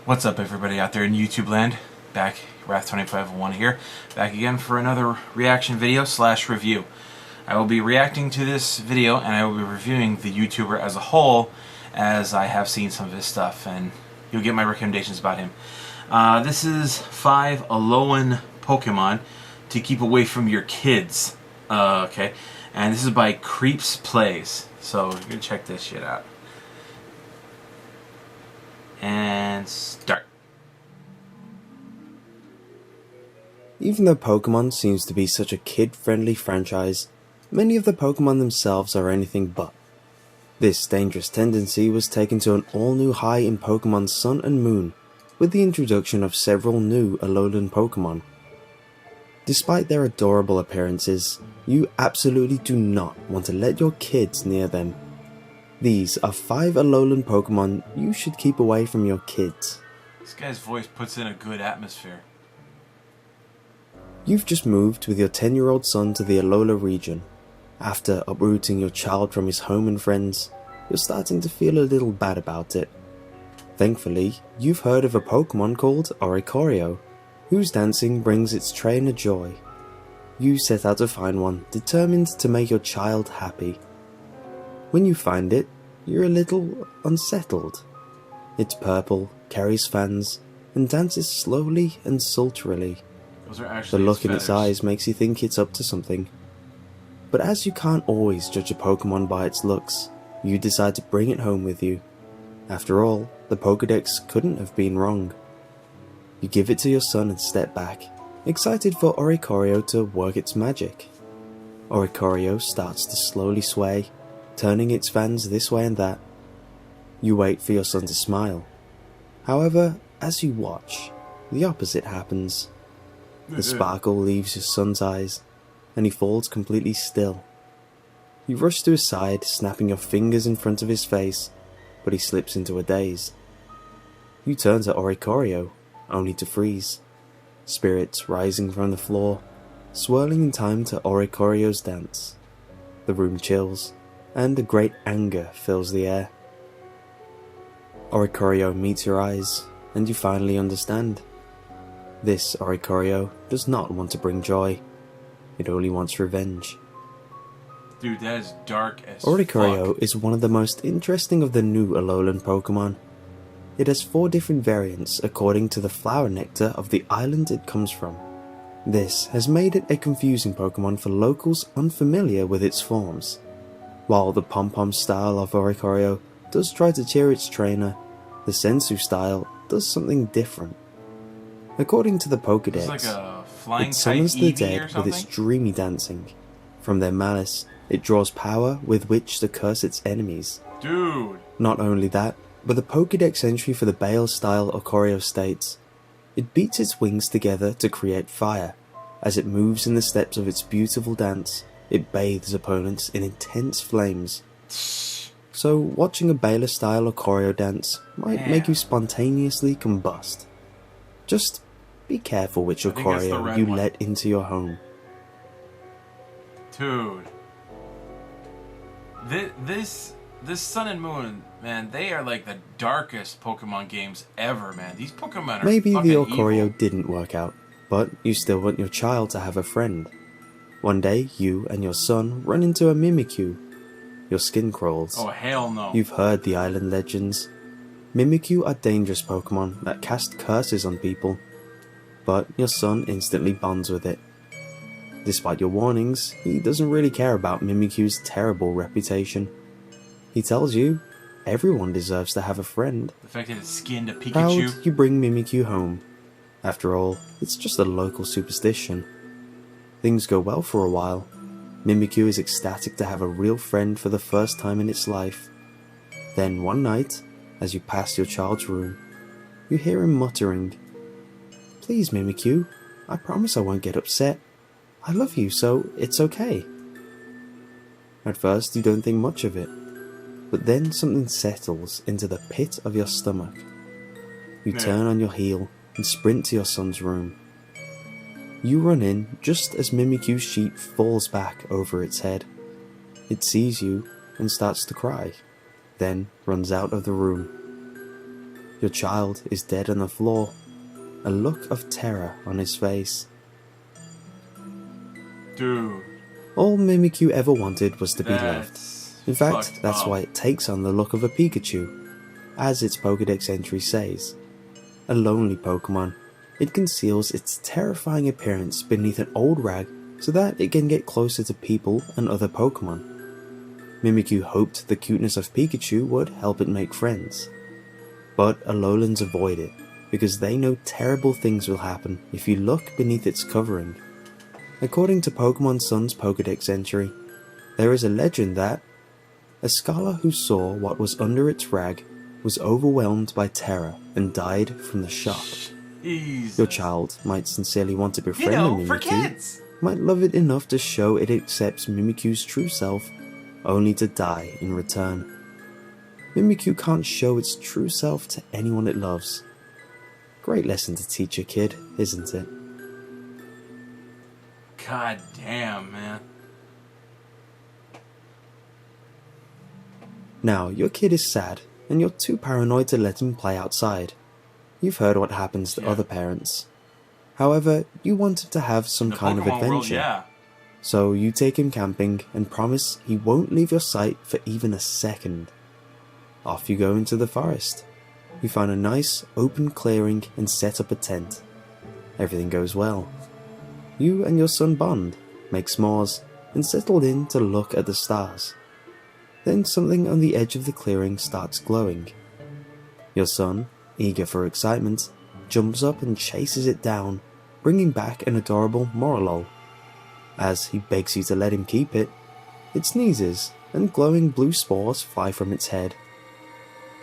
What's up everybody out there in YouTube land? Back, Wrath2501 here, back again for another reaction video slash review. I will be reacting to this video and I will be reviewing the YouTuber as a whole, as I have seen some of his stuff and you'll get my recommendations about him. This is 5 Alolan Pokemon to keep away from your kids. Okay, and this is by Creeps Plays, so you're gonna check this shit out. And start. Even though Pokemon seems to be such a kid-friendly franchise, many of the Pokemon themselves are anything but. This dangerous tendency was taken to an all-new high in Pokemon Sun and Moon, with the introduction of several new Alolan Pokemon. Despite their adorable appearances, you absolutely do not want to let your kids near them. These are 5 Alolan Pokemon you should keep away from your kids. This guy's voice puts in a good atmosphere. You've just moved with your 10-year-old son to the Alola region. After uprooting your child from his home and friends, you're starting to feel a little bad about it. Thankfully, you've heard of a Pokemon called Oricorio, whose dancing brings its trainer joy. You set out to find one, determined to make your child happy. When you find it, you're a little unsettled. It's purple, carries fans, and dances slowly and sultrily. Those are actually the look in feathers. its eyes makes you think it's up to something. But as you can't always judge a Pokemon by its looks, you decide to bring it home with you. After all, the Pokédex couldn't have been wrong. You give it to your son and step back, excited for Oricorio to work its magic. Oricorio starts to slowly sway, turning its fans this way and that. You wait for your son to smile. However, as you watch, the opposite happens. The sparkle leaves your son's eyes, and he falls completely still. You rush to his side, snapping your fingers in front of his face, but he slips into a daze. You turn to Oricorio, only to freeze, spirits rising from the floor, swirling in time to Oricorio's dance. The room chills, and a great anger fills the air. Oricorio meets your eyes, and you finally understand. This Oricorio does not want to bring joy. It only wants revenge. Dude, that is dark as Oricorio fuck. is one of the most interesting of the new Alolan Pokemon. It has 4 different variants according to the flower nectar of the island it comes from. This has made it a confusing Pokemon for locals unfamiliar with its forms. While the Pom-Pom style of Oricorio does try to cheer its trainer, the Sensu style does something different. According to the Pokédex, It's like a flying it summons the Eevee or dead with its something? dreamy dancing. From their malice, it draws power with which to curse its enemies. Dude! Not only that, but the Pokédex entry for the Bale style Oricorio states, it beats its wings together to create fire. As it moves in the steps of its beautiful dance, it bathes opponents in intense flames. So watching a Bale style Oricorio dance might Man. make you spontaneously combust. Just be careful which I think that's the Oricorio red you one. let into your home. Dude. This Sun and Moon, man, they are like the darkest Pokemon games ever, man. These Pokemon are Maybe fucking the Oricorio evil. didn't work out, but you still want your child to have a friend. One day, you and your son run into a Mimikyu. Your skin crawls. Oh, hell no. You've heard the island legends. Mimikyu are dangerous Pokemon that cast curses on people, but your son instantly bonds with it. Despite your warnings, he doesn't really care about Mimikyu's terrible reputation. He tells you, everyone deserves to have a friend. The fact that it skinned a Pikachu. Proud, you bring Mimikyu home. After all, it's just a local superstition. Things go well for a while. Mimikyu is ecstatic to have a real friend for the first time in its life. Then one night, as you pass your child's room, you hear him muttering, "Please, Mimikyu, I promise I won't get upset. I love you, so it's okay." At first you don't think much of it, but then something settles into the pit of your stomach. You turn on your heel and sprint to your son's room. You run in just as Mimikyu's sheet falls back over its head. It sees you and starts to cry, then runs out of the room. Your child is dead on the floor, a look of terror on his face. Dude. All Mimikyu ever wanted was to be loved. That's In fact, fucked that's up. why it takes on the look of a Pikachu. As its Pokédex entry says, a lonely Pokémon, it conceals its terrifying appearance beneath an old rag so that it can get closer to people and other Pokémon. Mimikyu hoped the cuteness of Pikachu would help it make friends. But Alolans avoid it, because they know terrible things will happen if you look beneath its covering. According to Pokemon Sun's Pokédex entry, there is a legend that a scholar who saw what was under its rag was overwhelmed by terror and died from the shock. Jesus. Your child might sincerely want to befriend the Mimikyu, for kids. might love it enough to show it accepts Mimikyu's true self, only to die in return. Mimikyu can't show its true self to anyone it loves. Great lesson to teach a kid, isn't it? God damn, man. Now, your kid is sad, and you're too paranoid to let him play outside. You've heard what happens to other parents. However, you want him to have some kind of Pokemon adventure. World, yeah. So you take him camping and promise he won't leave your sight for even a second. Off you go into the forest. You find a nice open clearing and set up a tent. Everything goes well. You and your son bond, make s'mores, and settle in to look at the stars. Then something on the edge of the clearing starts glowing. Your son, eager for excitement, jumps up and chases it down, bringing back an adorable Morelull. As he begs you to let him keep it, it sneezes and glowing blue spores fly from its head.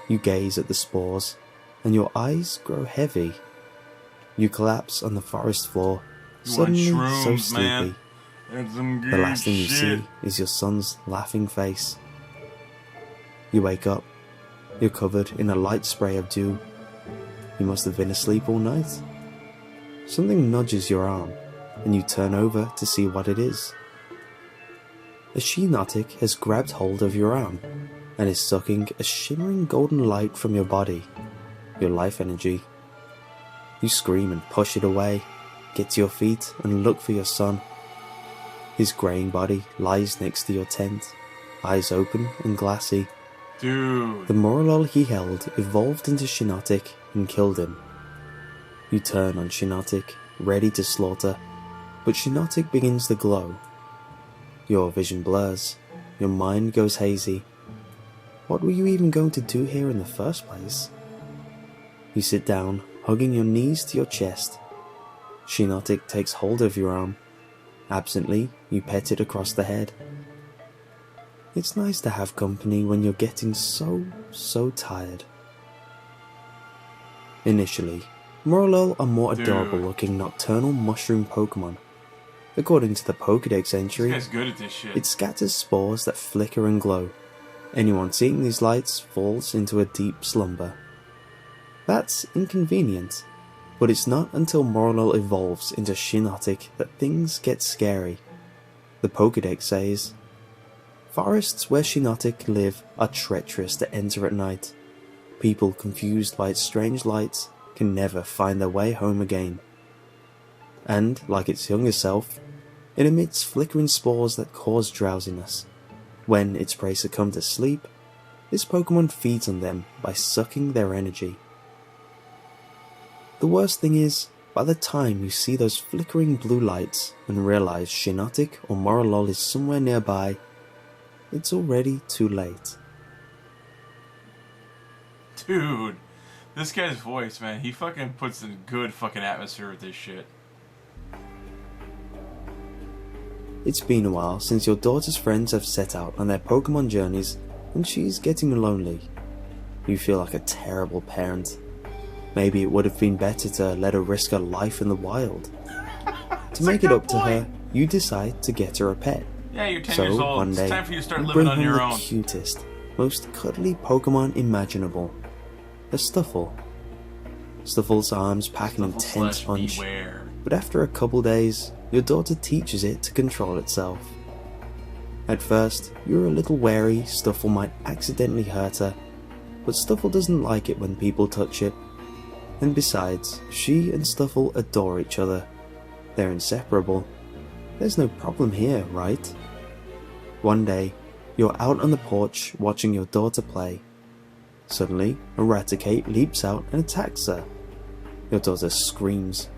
You gaze at the spores, and your eyes grow heavy. You collapse on the forest floor, suddenly so sleepy. The last thing you see is your son's laughing face. You wake up. You're covered in a light spray of dew. You must have been asleep all night. Something nudges your arm, and you turn over to see what it is. A Shiinotic has grabbed hold of your arm, and is sucking a shimmering golden light from your body, your life energy. You scream and push it away, get to your feet and look for your son. His greying body lies next to your tent, eyes open and glassy. Dude. The Morelull he held evolved into Shiinotic and killed him. You turn on Shiinotic, ready to slaughter, but Shiinotic begins to glow. Your vision blurs, your mind goes hazy. What were you even going to do here in the first place? You sit down, hugging your knees to your chest. Shiinotic takes hold of your arm. Absently, you pet it across the head. It's nice to have company when you're getting so tired. Initially, Morelull are more adorable looking nocturnal mushroom Pokemon. According to the Pokédex entry, This guy's good at this shit. it scatters spores that flicker and glow. Anyone seeing these lights falls into a deep slumber. That's inconvenient, but it's not until Morelull evolves into Shiinotic that things get scary. The Pokédex says, forests where Shiinotic live are treacherous to enter at night. People confused by its strange lights can never find their way home again. And, like its younger self, it emits flickering spores that cause drowsiness. When its prey succumb to sleep, this Pokemon feeds on them by sucking their energy. The worst thing is, by the time you see those flickering blue lights and realize Shiinotic or Morelull is somewhere nearby, it's already too late. Dude. This guy's voice, man, he fucking puts in good fucking atmosphere with this shit. It's been a while since your daughter's friends have set out on their Pokemon journeys and she's getting lonely. You feel like a terrible parent. Maybe it would have been better to let her risk her life in the wild. To make it up to her, you decide to get her a pet. Yeah, you're 10 So years old. one It's day, time for you to start you living bring on home your the own. cutest, most cuddly Pokemon imaginable. A Stufful. Stufful's arms pack an intense punch, Beware. but after a couple days, your daughter teaches it to control itself. At first, you're a little wary Stufful might accidentally hurt her, but Stufful doesn't like it when people touch it. And besides, she and Stufful adore each other. They're inseparable. There's no problem here, right? One day, you're out on the porch watching your daughter play. Suddenly, Eradicate leaps out and attacks her. Your daughter screams.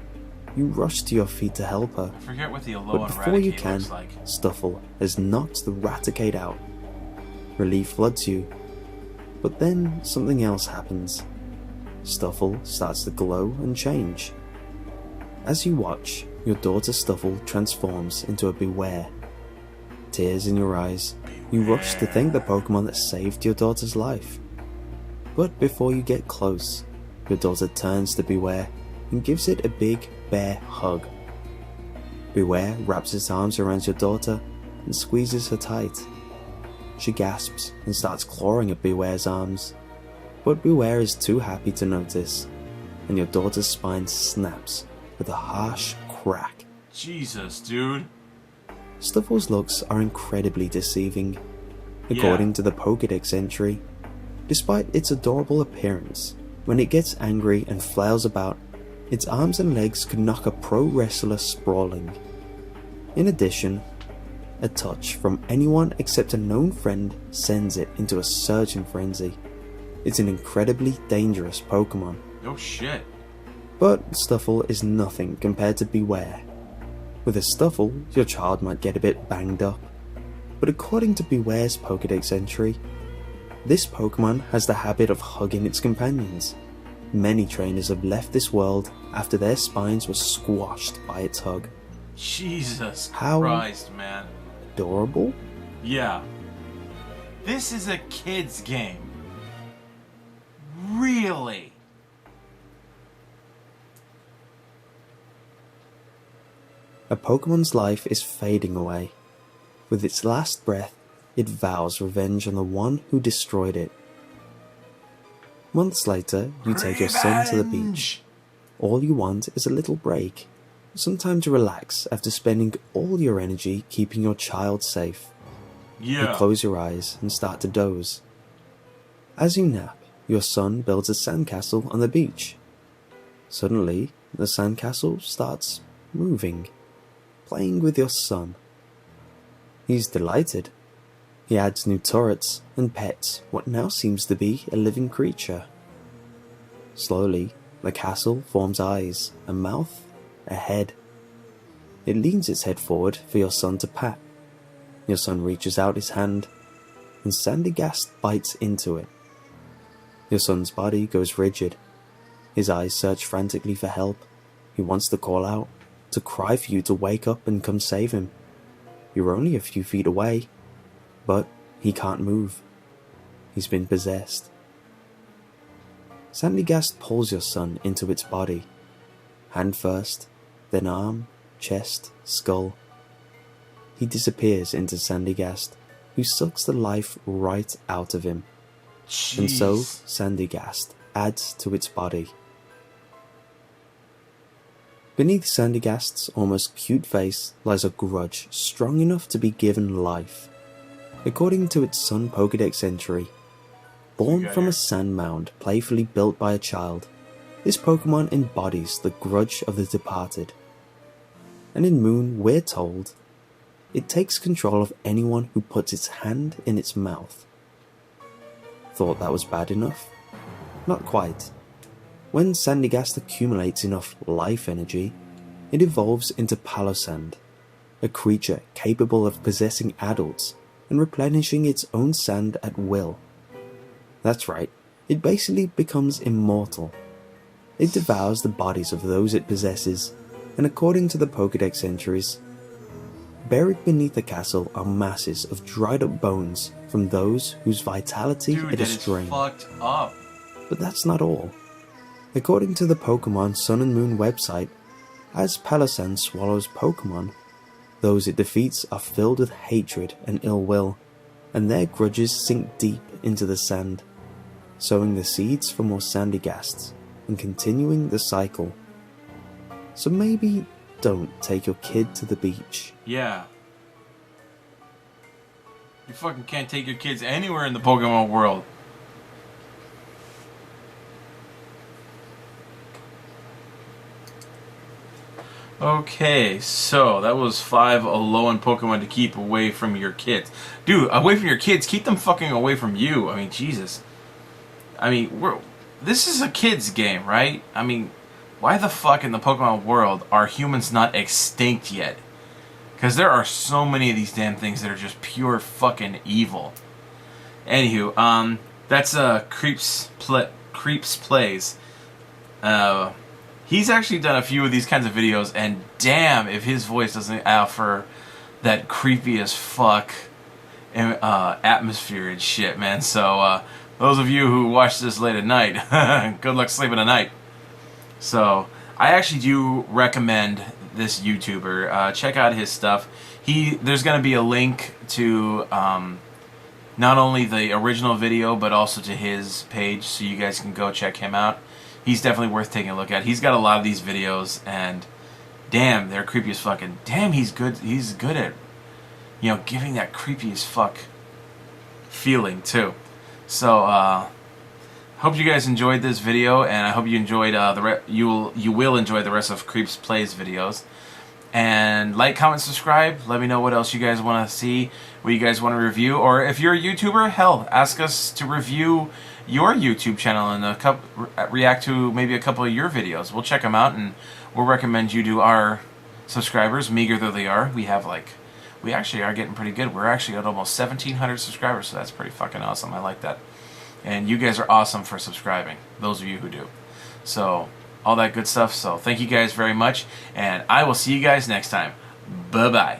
You rush to your feet to help her, I forget what the but Alolan before you Eradicate can, looks like. Stufful has knocked the Raticate out. Relief floods you. But then something else happens. Stufful starts to glow and change. As you watch, your daughter Stufful transforms into a Beware. Tears in your eyes, you rush to thank the Pokemon that saved your daughter's life. But before you get close, your daughter turns to Beware and gives it a big bear hug. Beware wraps its arms around your daughter and squeezes her tight. She gasps and starts clawing at Beware's arms, but Beware is too happy to notice, and your daughter's spine snaps with a harsh crack. Jesus, dude. Stufful's looks are incredibly deceiving. According to the Pokédex entry, despite its adorable appearance, when it gets angry and flails about, its arms and legs could knock a pro wrestler sprawling. In addition, a touch from anyone except a known friend sends it into a surging frenzy. It's an incredibly dangerous Pokemon. Oh shit. But Stufful is nothing compared to Beware. With a Stufful, your child might get a bit banged up. But according to Beware's Pokédex entry, this Pokemon has the habit of hugging its companions. Many trainers have left this world after their spines were squashed by its hug. Jesus How Christ, man. adorable? Yeah. This is a kid's game. Really? A Pokemon's life is fading away. With its last breath, it vows revenge on the one who destroyed it. Months later, you take your son to the beach. All you want is a little break, some time to relax after spending all your energy keeping your child safe. You close your eyes and start to doze. As you nap, your son builds a sandcastle on the beach. Suddenly, the sandcastle starts moving, playing with your son. He's delighted. He adds new turrets and pets what now seems to be a living creature. Slowly, the castle forms eyes, a mouth, a head. It leans its head forward for your son to pat. Your son reaches out his hand, and Sandygast bites into it. Your son's body goes rigid. His eyes search frantically for help. He wants to call out, to cry for you to wake up and come save him. You're only a few feet away, but he can't move. He's been possessed. Sandygast pulls your son into its body. Hand first, then arm, chest, skull. He disappears into Sandygast, who sucks the life right out of him. Jeez. And so, Sandygast adds to its body. Beneath Sandygast's almost cute face lies a grudge strong enough to be given life. According to its son Pokédex entry, born from a sand mound playfully built by a child, this Pokemon embodies the grudge of the departed. And in Moon, we're told, it takes control of anyone who puts its hand in its mouth. Thought that was bad enough? Not quite. When Sandygast accumulates enough life energy, it evolves into Palossand, a creature capable of possessing adults and replenishing its own sand at will. That's right, it basically becomes immortal. It devours the bodies of those it possesses, and according to the Pokédex entries, buried beneath the castle are masses of dried up bones from those whose vitality it has drained. Fucked up. But that's not all. According to the Pokemon Sun and Moon website, as Palossand swallows Pokemon, those it defeats are filled with hatred and ill will, and their grudges sink deep into the sand, sowing the seeds for more Sandygasts and continuing the cycle. So maybe don't take your kid to the beach. Yeah. You fucking can't take your kids anywhere in the Pokemon world. Okay, so that was 5 Alolan Pokemon to keep away from your kids. Dude, away from your kids, keep them fucking away from you. I mean, Jesus. I mean, this is a kid's game, right? I mean, why the fuck in the Pokemon world are humans not extinct yet? Because there are so many of these damn things that are just pure fucking evil. Anywho, that's Creeps Plays. He's actually done a few of these kinds of videos, and damn if his voice doesn't offer that creepy as fuck atmosphere and shit, man. So, those of you who watch this late at night, good luck sleeping at night. So, I actually do recommend this YouTuber. Check out his stuff. There's going to be a link to not only the original video, but also to his page, so you guys can go check him out. He's definitely worth taking a look at. He's got a lot of these videos, and damn, they're creepy as fuck. And damn, he's good. He's good at, you know, giving that creepy as fuck feeling too. So, hope you guys enjoyed this video, and I hope you enjoyed you will enjoy the rest of Creeps Plays videos. And like, comment, subscribe. Let me know what else you guys want to see, what you guys want to review, or if you're a YouTuber, hell, ask us to review your YouTube channel and react to maybe a couple of your videos. We'll check them out, and we'll recommend you to our subscribers, meager though they are. We actually are getting pretty good. We're actually at almost 1,700 subscribers, so that's pretty fucking awesome. I like that. And you guys are awesome for subscribing, those of you who do. So, all that good stuff. So, thank you guys very much, and I will see you guys next time. Bye-bye.